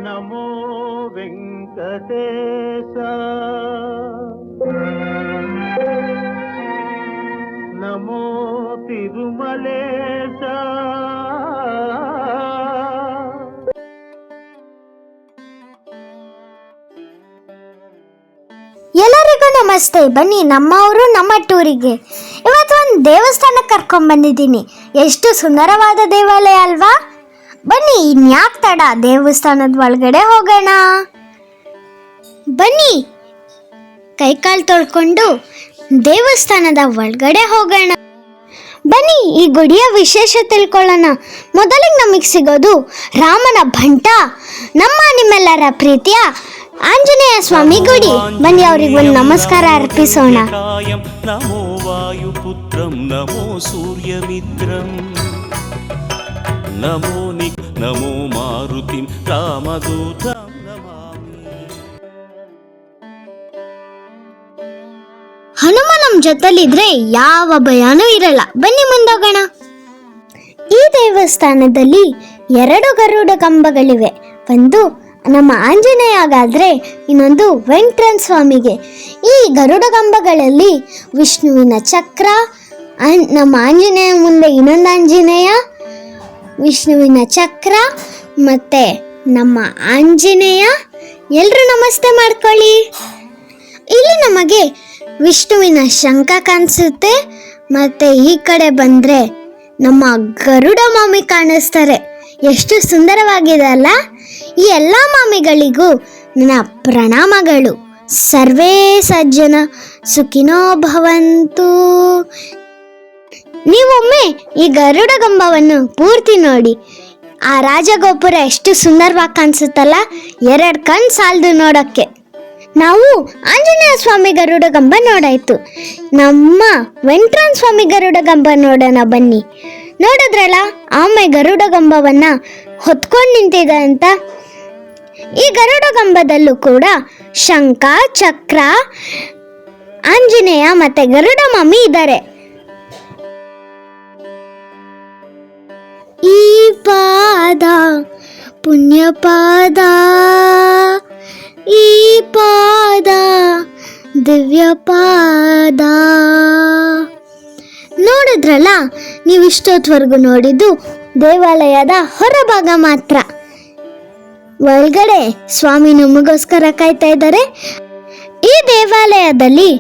ನಮೋ ವೆಂಕಟೇಶ ನಮೋ ತಿರುಮಲೇಶ. ಎಲ್ಲರಿಗೂ ನಮಸ್ತೆ. ಬನ್ನಿ ನಮ್ಮವರು ನಮ್ಮ ಟೂರಿಗೆ. ಇವತ್ತು ಒಂದು ದೇವಸ್ಥಾನಕ್ಕೆ ಕರ್ಕೊಂಡು ಬಂದಿದ್ದೀನಿ. ಎಷ್ಟು ಸುಂದರವಾದ ದೇವಾಲಯ ಅಲ್ವಾ? ಬನ್ನಿ ಇನ್ಯಾಕೆ ತಡ, ದೇವಸ್ಥಾನದ ಒಳಗಡೆ ಹೋಗೋಣ. ಬನ್ನಿ ಕೈಕಾಲು ತೊಳ್ಕೊಂಡು ದೇವಸ್ಥಾನದ ಒಳಗಡೆ ಹೋಗೋಣ. ಬನ್ನಿ ಈ ಗುಡಿಯ ವಿಶೇಷ ತಿಳ್ಕೊಳ್ಳೋಣ. ಮೊದಲಿಗೆ ನಮಗೆ ಸಿಗೋದು ರಾಮನ ಭಂಟ, ನಮ್ಮ ನಿಮ್ಮೆಲ್ಲರ ಪ್ರೀತಿಯ ಆಂಜನೇಯ ಸ್ವಾಮಿ ಗುಡಿ. ಬನ್ನಿ ಅವ್ರಿಗೆ ಒಂದು ನಮಸ್ಕಾರ ಅರ್ಪಿಸೋಣ. ನಮೋ ವಾಯುಪುತ್ರಂ ನಮೋ ಸೂರ್ಯಮಿತ್ರಂ ನಮೋ ಮಾರುತಿಂ ರಾಮದೂತಂ ನಮಾಮಿ. ಹನುಮ ನಮ್ಮ ಜೊತೆಲಿದ್ರೆ ಯಾವ ಭಯನೂ ಇರಲ್ಲ. ಬನ್ನಿ ಮುಂದೋಗೋಣ. ಈ ದೇವಸ್ಥಾನದಲ್ಲಿ 2 ಗರುಡ ಕಂಬಗಳಿವೆ. ಒಂದು ನಮ್ಮ ಆಂಜನೇಯಗಾದ್ರೆ ಇನ್ನೊಂದು ವೆಂಕಟೇಶ್ವರ ಸ್ವಾಮಿಗೆ. ಈ ಗರುಡ ಕಂಬಗಳಲ್ಲಿ ವಿಷ್ಣುವಿನ ಚಕ್ರ, ನಮ್ಮ ಆಂಜನೇಯ ಮುಂದೆ ಇನ್ನೊಂದು ಆಂಜನೇಯ, ವಿಷ್ಣುವಿನ ಚಕ್ರ ಮತ್ತೆ ನಮ್ಮ ಆಂಜನೇಯ. ಎಲ್ಲರೂ ನಮಸ್ತೆ ಮಾಡ್ಕೊಳ್ಳಿ. ಇಲ್ಲಿ ನಮಗೆ ವಿಷ್ಣುವಿನ ಶಂಖ ಕಾಣಿಸುತ್ತೆ. ಮತ್ತೆ ಈ ಕಡೆ ಬಂದ್ರೆ ನಮ್ಮ ಗರುಡ ಮಾಮಿ ಕಾಣಿಸ್ತಾರೆ. ಎಷ್ಟು ಸುಂದರವಾಗಿದೆ ಅಲ್ಲ? ಈ ಎಲ್ಲ ಮಾಮಿಗಳಿಗೂ ನನ್ನ ಪ್ರಣಾಮಗಳು. ಸರ್ವೇ ಸಜ್ಜನ ಸುಖಿನೋ ಭವಂತು. ನೀವೊಮ್ಮೆ ಈ ಗರುಡ ಕಂಬವನ್ನು ಪೂರ್ತಿ ನೋಡಿ. ಆ ರಾಜಗೋಪುರ ಎಷ್ಟು ಸುಂದರವಾಗಿ ಕಾಣಿಸುತ್ತಲ್ಲ, 2 ಕಣ್ಣು ಸಾಲದು ನೋಡೋಕ್ಕೆ. ನಾವು ಆಂಜನೇಯ ಸ್ವಾಮಿ ಗರುಡ ಕಂಬ ನೋಡಾಯ್ತು. ನಮ್ಮ ವೆಂಕಟೇಶ್ವರ ಸ್ವಾಮಿ ಗರುಡ ಕಂಬ ನೋಡೋಣ ಬನ್ನಿ. ನೋಡಿದ್ರಲ್ಲ ಆಮೆ ಗರುಡ ಕಂಬವನ್ನ ಹೊತ್ಕೊಂಡು ನಿಂತಿದೆ ಅಂತ. ಈ ಗರುಡ ಕಂಬದಲ್ಲೂ ಕೂಡ ಶಂಖ, ಚಕ್ರ, ಆಂಜನೇಯ ಮತ್ತೆ ಗರುಡ ಮಾಮಿ ಇದ್ದಾರೆ. ಈ ಪಾದ ಪುಣ್ಯ ಪಾದ, ಈ ಪಾದ ದಿವ್ಯ ಪಾದ. ನೋಡಿದ್ರಲ್ಲ, ನೀವು ಇಷ್ಟೊತ್ತವರೆಗೂ ನೋಡಿದ್ದು ದೇವಾಲಯದ ಹೊರಭಾಗ ಮಾತ್ರ. ಒಳಗಡೆ ಸ್ವಾಮಿ ನಮಗೋಸ್ಕರ ಕಾಯ್ತಾ ಇದ್ದಾರೆ. ಈ ದೇವಾಲಯದಲ್ಲಿ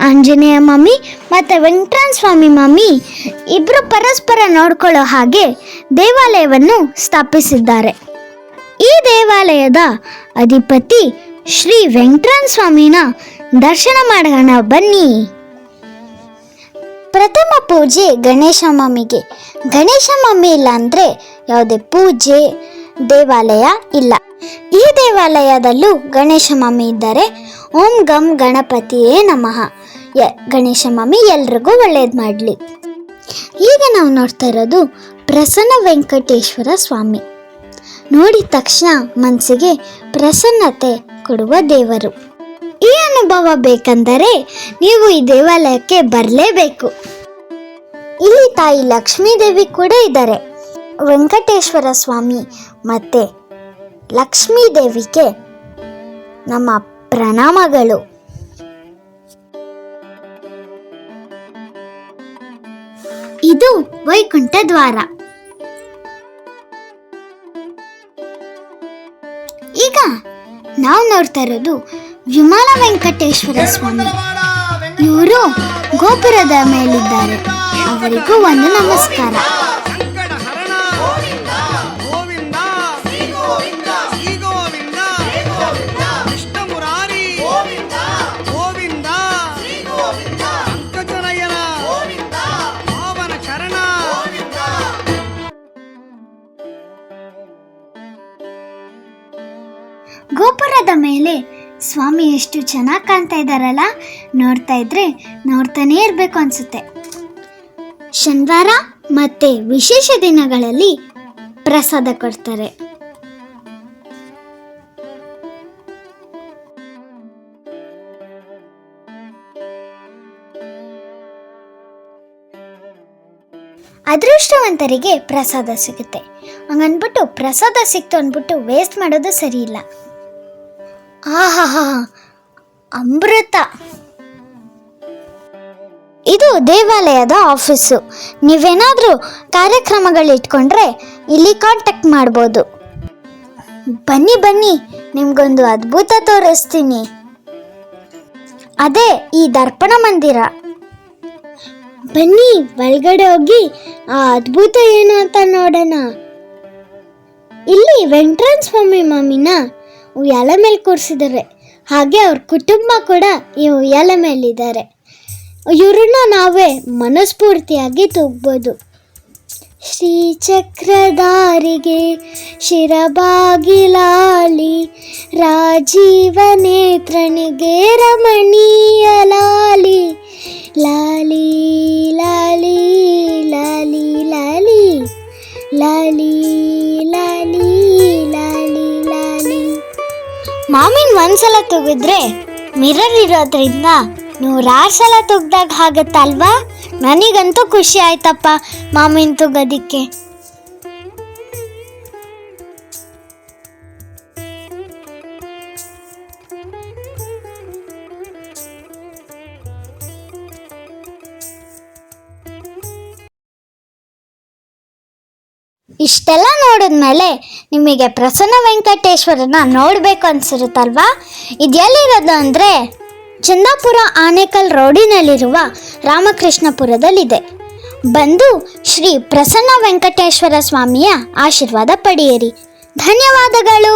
ಆಂಜನೇಯ ಮಾಮಿ ಮತ್ತೆ ವೆಂಕಟೇಶ್ವರ ಸ್ವಾಮಿ ಮಾಮಿ ಇಬ್ರು ಪರಸ್ಪರ ನೋಡ್ಕೊಳ್ಳೋ ಹಾಗೆ ದೇವಾಲಯವನ್ನು ಸ್ಥಾಪಿಸಿದ್ದಾರೆ. ಈ ದೇವಾಲಯದ ಅಧಿಪತಿ ಶ್ರೀ ವೆಂಕಟೇಶ್ವರ ಸ್ವಾಮಿನ ದರ್ಶನ ಮಾಡೋಣ ಬನ್ನಿ. ಪ್ರಥಮ ಪೂಜೆ ಗಣೇಶ ಮಾಮಿಗೆ. ಗಣೇಶ ಮಾಮಿ ಇಲ್ಲ ಅಂದರೆ ಯಾವುದೇ ಪೂಜೆ ದೇವಾಲಯ ಇಲ್ಲ. ಈ ದೇವಾಲಯದಲ್ಲೂ ಗಣೇಶ ಮಾಮಿ ಇದ್ದಾರೆ. ಓಂ ಗಂ ಗಣಪತಿಯೇ ನಮಃ. ಗಣೇಶ ಮಾಮಿ ಎಲ್ರಿಗೂ ಒಳ್ಳೇದು ಮಾಡಲಿ. ಈಗ ನಾವು ನೋಡ್ತಾ ಇರೋದು ಪ್ರಸನ್ನ ವೆಂಕಟೇಶ್ವರ ಸ್ವಾಮಿ. ನೋಡಿದ ತಕ್ಷಣ ಮನಸ್ಸಿಗೆ ಪ್ರಸನ್ನತೆ ಕೊಡುವ ದೇವರು. ಈ ಅನುಭವ ಬೇಕೆಂದರೆ ನೀವು ಈ ದೇವಾಲಯಕ್ಕೆ ಬರಲೇಬೇಕು. ಇಲ್ಲಿ ತಾಯಿ ಲಕ್ಷ್ಮೀ ದೇವಿ ಕೂಡ ಇದ್ದಾರೆ. ವೆಂಕಟೇಶ್ವರ ಸ್ವಾಮಿ ಮತ್ತೆ ಲಕ್ಷ್ಮೀ ದೇವಿಗೆ ನಮ್ಮ ಪ್ರಣಾಮಗಳು. ಇದು ವೈಕುಂಠ ದ್ವಾರ. ಈಗ ನಾವು ನೋಡ್ತಾ ಇರೋದು ವಿಮಲ ವೆಂಕಟೇಶ್ವರ ಸ್ವಾಮಿ. ಇವರು ಗೋಪುರದ ಮೇಲಿದ್ದಾರೆ. ಅವರಿಗೂ ಒಂದು ನಮಸ್ಕಾರ. ಗೋಪುರದ ಮೇಲೆ ಸ್ವಾಮಿ ಎಷ್ಟು ಚೆನ್ನಾಗಿ ಕಾಣ್ತಾ ಇದ್ದಾರಲ್ಲ, ನೋಡ್ತಾ ಇದ್ರೆ ನೋಡ್ತಾನೇ ಇರಬೇಕು ಅನ್ಸುತ್ತೆ. ಶನಿವಾರ ಮತ್ತೆ ವಿಶೇಷ ದಿನಗಳಲ್ಲಿ ಪ್ರಸಾದ ಕೊಡ್ತಾರೆ. ಅದೃಷ್ಟವಂತರಿಗೆ ಪ್ರಸಾದ ಸಿಗುತ್ತೆ. ಹಂಗನ್ಬಿಟ್ಟು ಪ್ರಸಾದ ಸಿಕ್ತು ಅಂದ್ಬಿಟ್ಟು ವೇಸ್ಟ್ ಮಾಡೋದು ಸರಿ ಇಲ್ಲ. ಆಹಾ, ಅಮೃತ. ಇದು ದೇವಾಲಯದ ಆಫೀಸು. ನೀವೇನಾದರೂ ಕಾರ್ಯಕ್ರಮಗಳಿಟ್ಕೊಂಡ್ರೆ ಇಲ್ಲಿ ಕಾಂಟ್ಯಾಕ್ಟ್ ಮಾಡ್ಬೋದು. ಬನ್ನಿ ಬನ್ನಿ, ನಿಮ್ಗೊಂದು ಅದ್ಭುತ ತೋರಿಸ್ತೀನಿ. ಅದೇ ಈ ದರ್ಪಣ ಮಂದಿರ. ಬನ್ನಿ ಒಳಗಡೆ ಹೋಗಿ ಆ ಅದ್ಭುತ ಏನು ಅಂತ ನೋಡೋಣ. ಇಲ್ಲಿ ವೆಂಕಟೇಶ್ವರ ಸ್ವಾಮಿ ಮಾಮಿನ ಉಯ್ಯಾಲೆ ಮೇಲೆ ಕೂರಿಸಿದ್ದಾರೆ. ಹಾಗೆ ಅವ್ರ ಕುಟುಂಬ ಕೂಡ ಈ ಉಯ್ಯಾಲೆ ಮೇಲಿದ್ದಾರೆ. ಇವ್ರನ್ನ ನಾವೇ ಮನಸ್ಫೂರ್ತಿಯಾಗಿ ತೂಗ್ಬೋದು. ಶ್ರೀಚಕ್ರಧಾರಿಗೆ ಶಿರಬಾಗಿಲಾಲಿ, ರಾಜೀವ ನೇತ್ರನಿಗೆ ರಮಣೀಯ ಲಾಲಿ, ಲಾಲಿ ಲಾಲಿ ಲಾಲಿ ಲಾಲಿ ಲಾಲಿ ಲಾಲಿ ಲಾಲಿ ಲಾಲಿ. ಮಾಮಿನ ಒಂದ್ಸಲ ತೂಗಿದ್ರೆ ಮಿರರ್ ಇರೋದ್ರಿಂದ 100 ಸಲ ತುಗ್ದಾಗ ಆಗತ್ತಲ್ವಾ? ನನಗಂತೂ ಖುಷಿ ಆಯ್ತಪ್ಪ ಮಾಮಿನ ತುಗೋದಿಕ್ಕೆ. ಇಷ್ಟೆಲ್ಲ ನೋಡಿದ್ಮೇಲೆ ನಿಮಗೆ ಪ್ರಸನ್ನ ವೆಂಕಟೇಶ್ವರನ ನೋಡಬೇಕು ಅನ್ಸಿರುತ್ತಲ್ವಾ? ಇದೆಲ್ಲಿರೋದು ಅಂದರೆ ಚಂದಾಪುರ ಆನೇಕಲ್ ರೋಡಿನಲ್ಲಿರುವ ರಾಮಕೃಷ್ಣಪುರದಲ್ಲಿದೆ. ಬಂದು ಶ್ರೀ ಪ್ರಸನ್ನ ವೆಂಕಟೇಶ್ವರ ಸ್ವಾಮಿಯ ಆಶೀರ್ವಾದ ಪಡೆಯಿರಿ. ಧನ್ಯವಾದಗಳು.